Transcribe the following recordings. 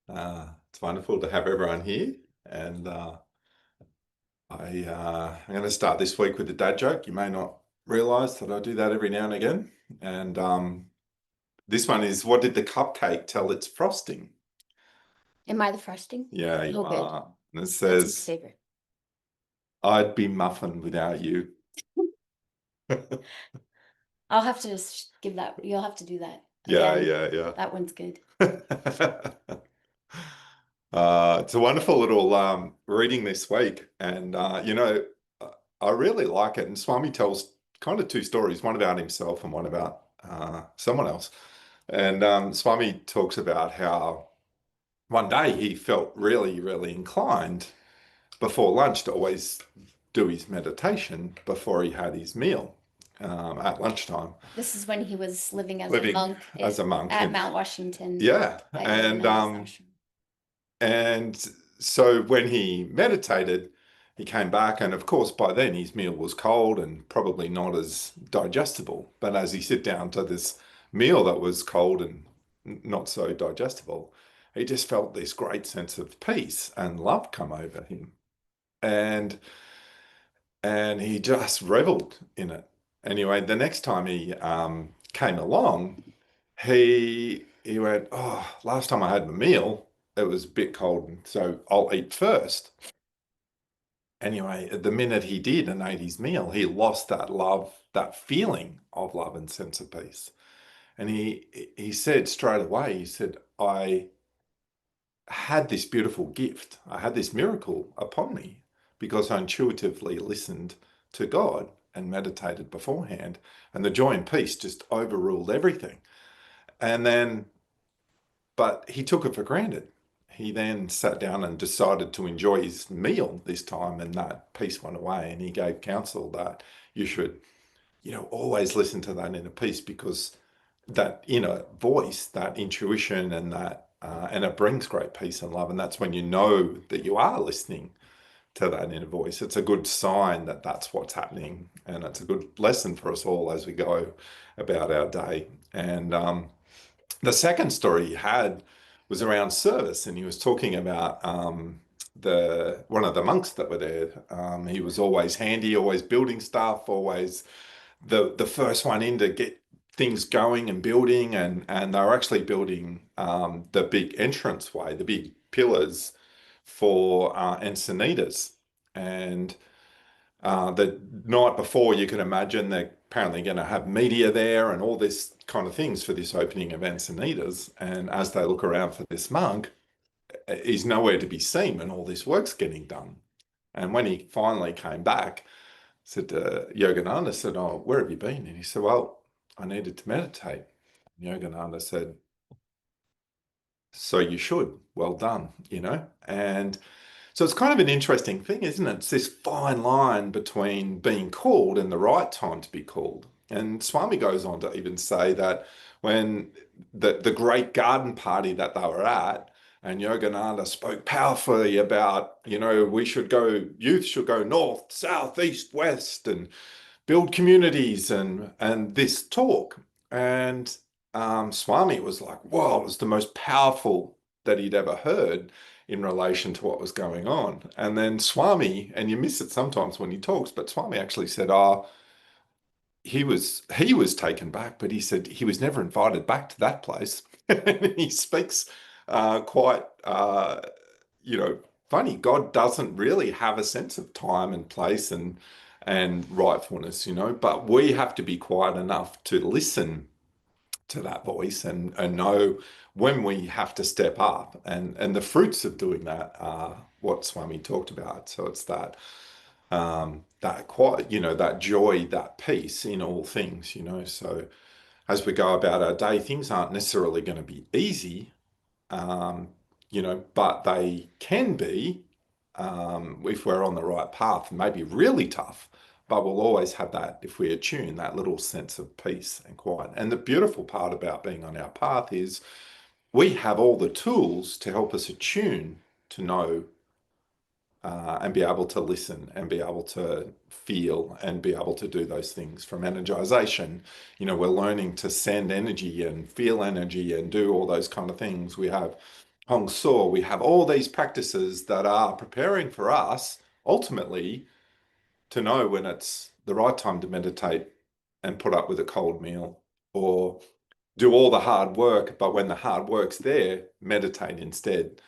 It's wonderful to have everyone here. And I'm going to start this week with a dad joke. You may not realize that I do that every now and again. And this one is, what did the cupcake tell its frosting? Am I the frosting? Yeah, you Oh, good. are. And it That's my says, favorite. I'd be muffin without you. I'll have to just give that. You'll have to do that Yeah, again. yeah, That one's good. yeah. It's a wonderful little reading this week. And, I really like it. And Swami tells kind of two stories, one about himself and one about someone else. And Swami talks about how one day he felt really, really inclined before lunch to always do his meditation before he had his meal at lunchtime, This is when he was living as a living monk as a monk. at Mount Washington Yeah. at Yogananda's ashram. And so when he meditated, he came back, and of course, by then his meal was cold and probably not as digestible. But as he sit down to this meal that was cold and not so digestible, he just felt this great sense of peace and love come over him. And he just reveled in it. Anyway, the next time he came along, he went, oh, last time I had my meal, it was a bit cold, so I'll eat first. Anyway, the minute he did and ate his meal, he lost that love, that feeling of love and sense of peace. And he said straight away, he said, I had this beautiful gift. I had this miracle upon me because I intuitively listened to God and meditated beforehand. And the joy and peace just overruled everything. And then, but he took it for granted. He then sat down and decided to enjoy his meal this time, and that peace went away. And he gave counsel that you should, always listen to that inner peace, because that inner voice, that intuition, and and it brings great peace and love. And that's when you know that you are listening to that inner voice. It's a good sign that that's what's happening, and it's a good lesson for us all as we go about our day. And the second story he had was around service, and he was talking about the one of the monks that were there. He was always handy, always building stuff, always the first one in to get things going and building, and they were actually building the big entranceway, the big pillars for Encinitas. And the night before, you can imagine they're apparently going to have media there and all this kind of things for this opening of Encinitas. And as they look around for this monk, he's nowhere to be seen when all this work's getting done. And when he finally came back, said Yogananda said, "Oh, where have you been?" And he said, "Well, I needed to meditate." And Yogananda said, "So you should. Well done, And so it's kind of an interesting thing, isn't it? It's this fine line between being called and the right time to be called. And Swami goes on to even say that when the great garden party that they were at, and Yogananda spoke powerfully about, we should go, youth should go north, south, east, west, and build communities and this talk. And Swami was like, wow, it was the most powerful that he'd ever heard in relation to what was going on. And then Swami, and you miss it sometimes when he talks, but Swami actually said, oh, he was taken back, but he said he was never invited back to that place. And he speaks quite funny. God doesn't really have a sense of time and place and rightfulness, but we have to be quiet enough to listen to that voice and know when we have to step up. And the fruits of doing that are what Swami talked about. So it's that quiet, that joy, that peace in all things, So as we go about our day, things aren't necessarily going to be easy, um, but they can be, if we're on the right path, maybe really tough, but we'll always have that, if we attune, that little sense of peace and quiet. And the beautiful part about being on our path is we have all the tools to help us attune to know and be able to listen and be able to feel and be able to do those things from energization. We're learning to send energy and feel energy and do all those kind of things. We have Hong Sau, we have all these practices that are preparing for us ultimately to know when it's the right time to meditate and put up with a cold meal, or do all the hard work, but when the hard work's there, meditate instead.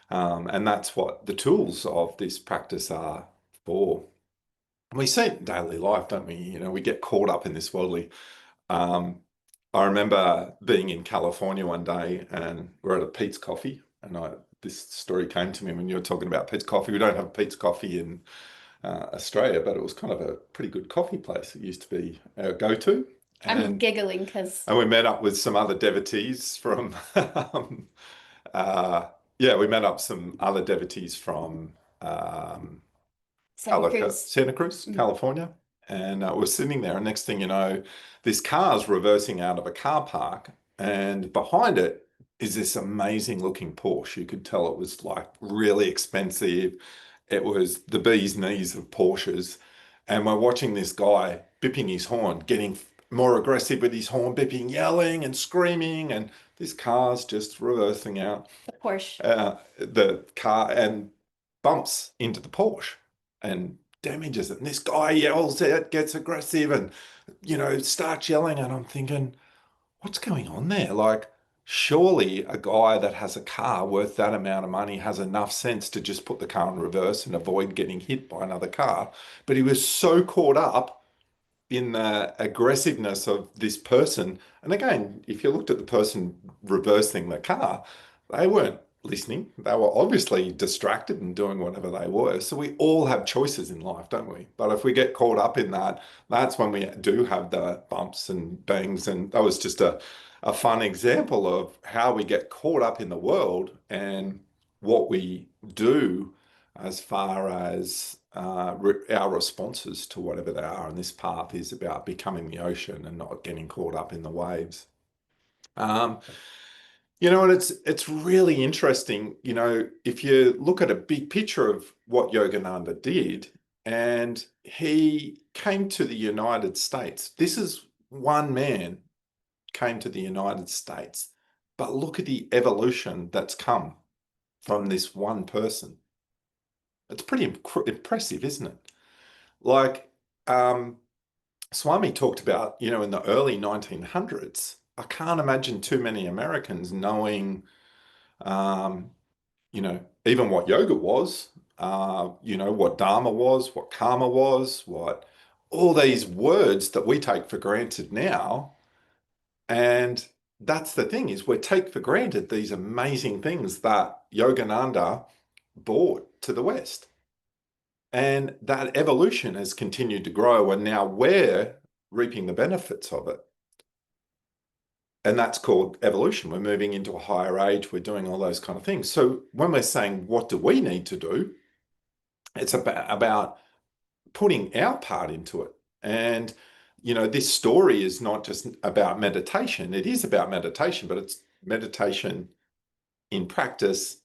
And that's what the tools of this practice are for. We see it in daily life, don't we? You know, we get caught up in this worldly. Um, I remember being in California one day and we're at a Pete's Coffee, and this story came to me when you were talking about Pete's Coffee. We don't have Pete's Coffee in Australia, but it was kind of a pretty good coffee place. It used to be our go-to. I'm And giggling because we met up with some other devotees from, uh, yeah, we met up some other devotees from um, Santa Cruz. Santa Cruz, California. And we're sitting there, and next thing you know, this car's reversing out of a car park, and behind it is this amazing looking Porsche. You could tell it was like really expensive. It was the bee's knees of Porsches. And we're watching this guy bipping his horn, getting more aggressive with his horn bipping, yelling and screaming, and this car's just reversing out The Porsche. the car and bumps into the Porsche and damages it. And this guy yells out, gets aggressive, and starts yelling. And I'm thinking, what's going on there? Like, surely a guy that has a car worth that amount of money has enough sense to just put the car in reverse and avoid getting hit by another car. But he was so caught up in the aggressiveness of this person. And again, if you looked at the person reversing the car, they weren't listening. They were obviously distracted and doing whatever they were. So we all have choices in life, don't we? But if we get caught up in that, that's when we do have the bumps and bangs. And that was just a fun example of how we get caught up in the world and what we do as far as our responses to whatever they are. And this path is about becoming the ocean and not getting caught up in the waves. Um, and it's really interesting, if you look at a big picture of what Yogananda did, and he came to the United States. This is one man came to the United States, but look at the evolution that's come from this one person. It's pretty impressive, isn't it? Like, Swami talked about, in the early 1900s, I can't imagine too many Americans knowing, um, even what yoga was, what Dharma was, what karma was, what all these words that we take for granted now. And that's the thing is we take for granted these amazing things that Yogananda brought to the West. And that evolution has continued to grow, and now we're reaping the benefits of it. And that's called evolution. We're moving into a higher age, we're doing all those kind of things. So when we're saying, what do we need to do? It's about putting our part into it. And, this story is not just about meditation. It is about meditation, but it's meditation in practice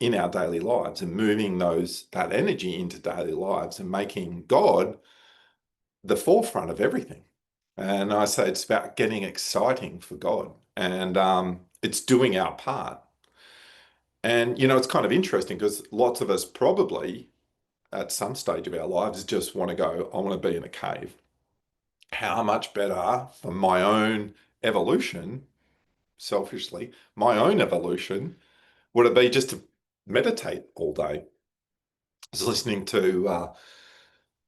in our daily lives and moving that energy into daily lives and making God the forefront of everything. And I say it's about getting exciting for God, and it's doing our part. And it's kind of interesting because lots of us probably at some stage of our lives just want to go, I want to be in a cave. How much better for my own evolution, selfishly, my own evolution, would it be just to meditate all day? I was listening to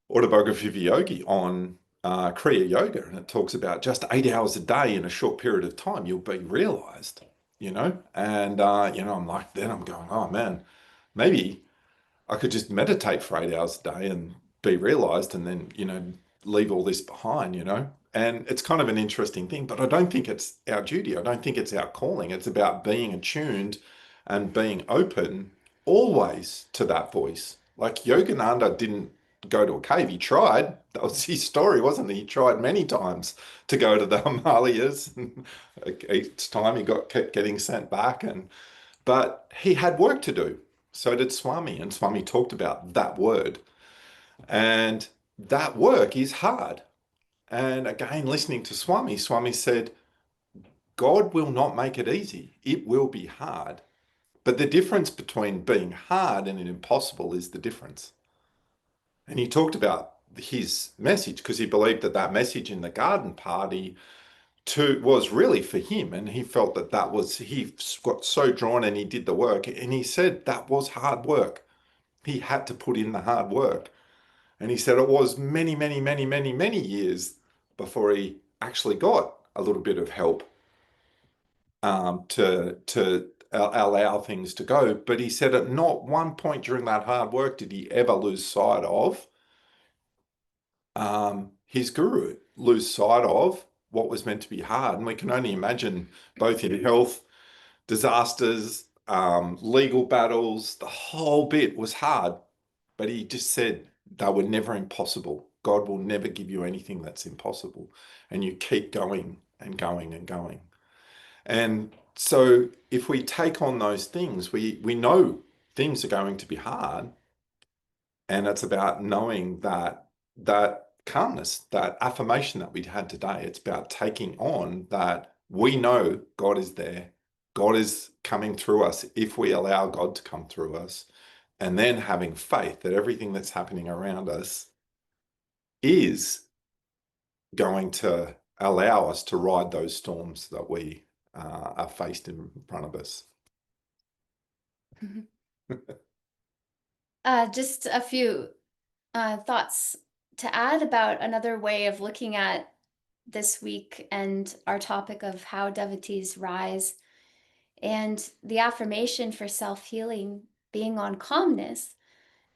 Autobiography of Yogi on Kriya Yoga, and it talks about just 8 hours a day in a short period of time, you'll be realized, and, I'm like, then I'm going, oh man, maybe I could just meditate for 8 hours a day and be realized and then, leave all this behind. And it's kind of an interesting thing, but I don't think it's our duty. I don't think it's our calling. It's about being attuned and being open always to that voice. Like Yogananda didn't go to a cave. He tried. That was his story, wasn't it? He tried many times to go to the Himalayas. Each time kept getting sent back, but he had work to do. So did Swami, and Swami talked about that word. And that work is hard. And again, listening to Swami said, God will not make it easy. It will be hard. But the difference between being hard and impossible is the difference. And he talked about his message because he believed that that message in the garden party was really for him, and he felt that that was, he got so drawn and he did the work, and he said that was hard work. He had to put in the hard work, and he said it was many, many, many, many, many years before he actually got a little bit of help to allow things to go. But he said at not one point during that hard work did he ever lose sight of his guru, lose sight of what was meant to be hard. And we can only imagine, both in health, disasters, legal battles, the whole bit was hard. But he just said they were never impossible. God will never give you anything that's impossible. And you keep going and going and going. And so if we take on those things, we know things are going to be hard. And it's about knowing that calmness, that affirmation that we had today. It's about taking on that we know God is there. God is coming through us if we allow God to come through us. And then having faith that everything that's happening around us is going to allow us to ride those storms that we are faced in front of us. Just a few thoughts to add about another way of looking at this week and our topic of how devotees rise, and the affirmation for self-healing being on calmness.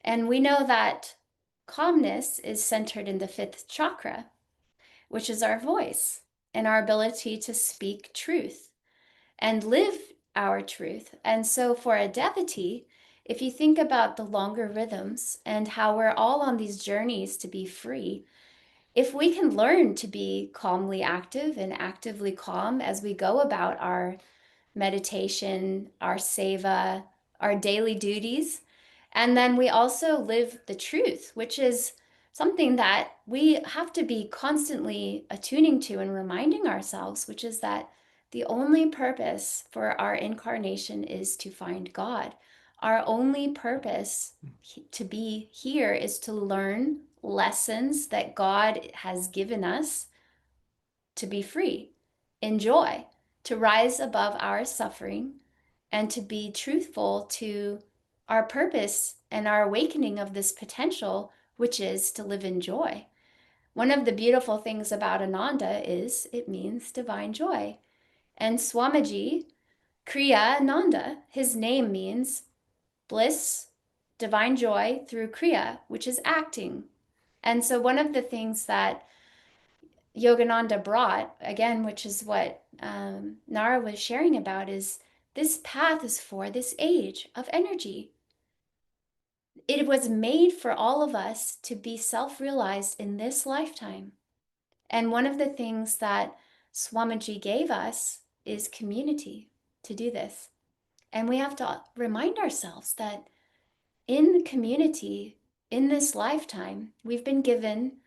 And we know that calmness is centered in the fifth chakra, which is our voice and our ability to speak truth and live our truth. And so for a devotee, if you think about the longer rhythms and how we're all on these journeys to be free, if we can learn to be calmly active and actively calm as we go about our meditation, our seva, our daily duties, and then we also live the truth, which is something that we have to be constantly attuning to and reminding ourselves, which is that the only purpose for our incarnation is to find God. Our only purpose to be here is to learn lessons that God has given us to be free, in joy, to rise above our suffering, and to be truthful to our purpose and our awakening of this potential, which is to live in joy. One of the beautiful things about Ananda is it means divine joy. And Swamiji, Kriya Ananda, his name means bliss, divine joy through Kriya, which is acting. And so one of the things that Yogananda brought, again, which is what NARA was sharing about, is this path is for this age of energy. It was made for all of us to be self-realized in this lifetime. And one of the things that Swamiji gave us is community to do this. And we have to remind ourselves that in community, in this lifetime, we've been given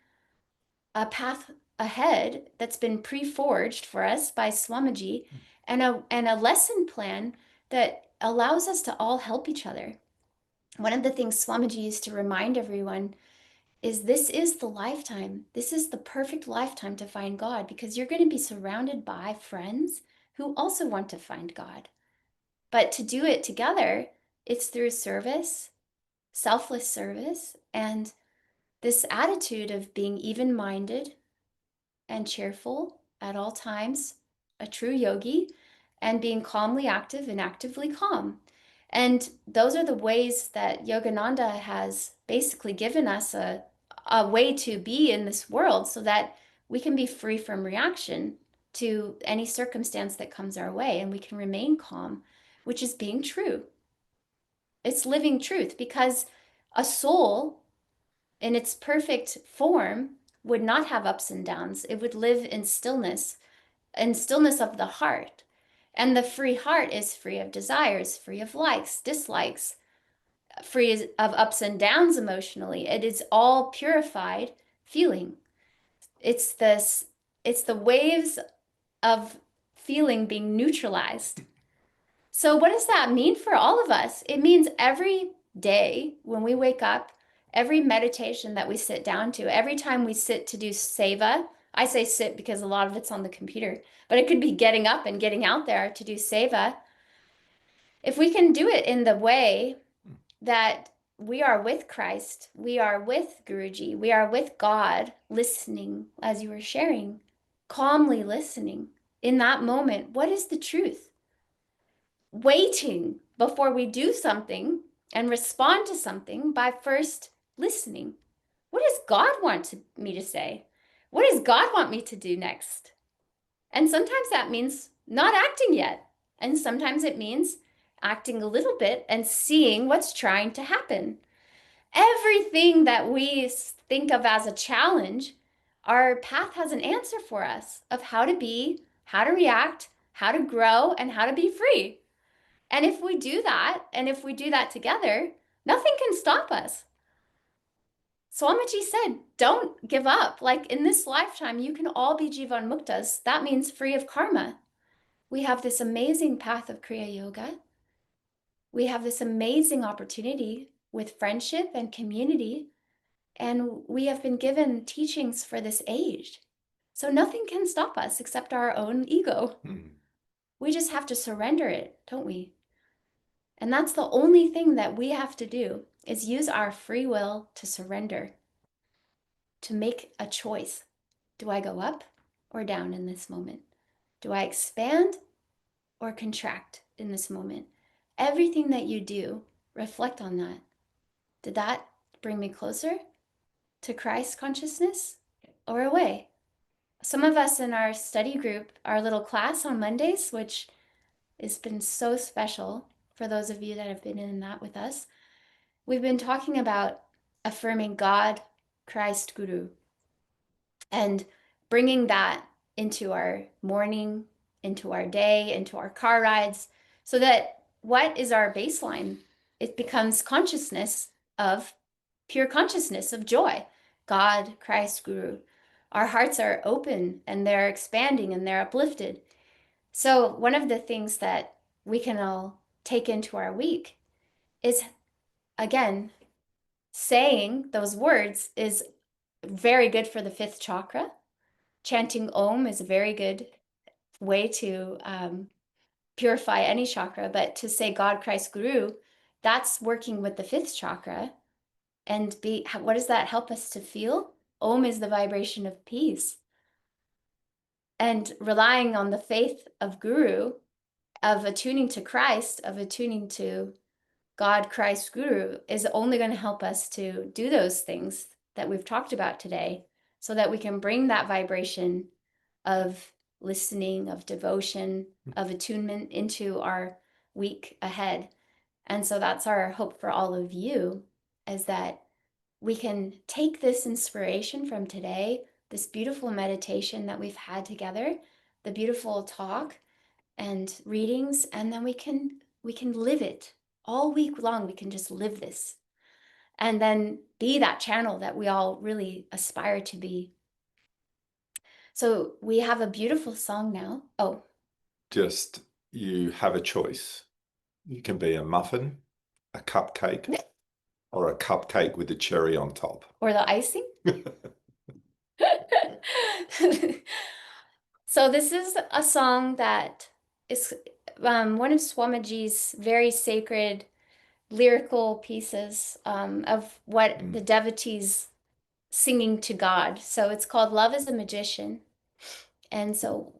a path ahead that's been pre-forged for us by Swamiji, and a lesson plan that allows us to all help each other. One of the things Swamiji used to remind everyone is this is the lifetime. This is the perfect lifetime to find God, because you're going to be surrounded by friends who also want to find God. But to do it together, it's through service, selfless service, and this attitude of being even-minded and cheerful at all times, a true yogi, and being calmly active and actively calm. And those are the ways that Yogananda has basically given us a way to be in this world so that we can be free from reaction to any circumstance that comes our way, and we can remain calm, which is being true. It's living truth, because a soul in its perfect form would not have ups and downs. It would live in stillness of the heart. And the free heart is free of desires, free of likes, dislikes, free of ups and downs emotionally. It is all purified feeling. It's the waves of feeling being neutralized. So, what does that mean for all of us? It means every day when we wake up, every meditation that we sit down to, every time we sit to do seva, I say sit because a lot of it's on the computer, but it could be getting up and getting out there to do seva. If we can do it in the way that we are with Christ, we are with Guruji, we are with God, listening, as you were sharing, calmly listening in that moment. What is the truth? Waiting before we do something and respond to something by first listening. What does God want me to say? What does God want me to do next? And sometimes that means not acting yet. And sometimes it means acting a little bit and seeing what's trying to happen. Everything that we think of as a challenge, our path has an answer for us of how to be, how to react, how to grow, and how to be free. And if we do that, and if we do that together, nothing can stop us. Swamiji said, don't give up. Like in this lifetime, you can all be Jivan Muktas. That means free of karma. We have this amazing path of Kriya Yoga. We have this amazing opportunity with friendship and community. And we have been given teachings for this age. So nothing can stop us except our own ego. We just have to surrender it, don't we? And that's the only thing that we have to do is use our free will to surrender, to make a choice. Do I go up or down in this moment? Do I expand or contract in this moment? Everything that you do, reflect on that. Did that bring me closer to Christ consciousness or away? Some of us in our study group, our little class on Mondays, which has been so special for those of you that have been in that with us, we've been talking about affirming God, Christ, Guru, and bringing that into our morning, into our day, into our car rides, so that what is our baseline? It becomes consciousness of pure consciousness of joy, God, Christ, Guru. Our hearts are open and they're expanding and they're uplifted. So, one of the things that we can all take into our week is, again, saying those words is very good for the fifth chakra. Chanting Om is a very good way to purify any chakra, but to say God, Christ, Guru, that's working with the fifth chakra. And what does that help us to feel? Om is the vibration of peace. And relying on the faith of Guru, of attuning to Christ, of attuning to God, Christ, Guru, is only going to help us to do those things that we've talked about today so that we can bring that vibration of listening, of devotion, of attunement into our week ahead. And so that's our hope for all of you, is that we can take this inspiration from today, this beautiful meditation that we've had together, the beautiful talk and readings, and then we can live it all week long. We can just live this and then be that channel that we all really aspire to be. So we have a beautiful song now. Oh, Just you have a choice. You can be a muffin, a cupcake, or a cupcake with a cherry on top. or the icing. So this is a song that is one of Swamiji's very sacred lyrical pieces of what the devotees singing to God. So it's called Love is a Magician. And so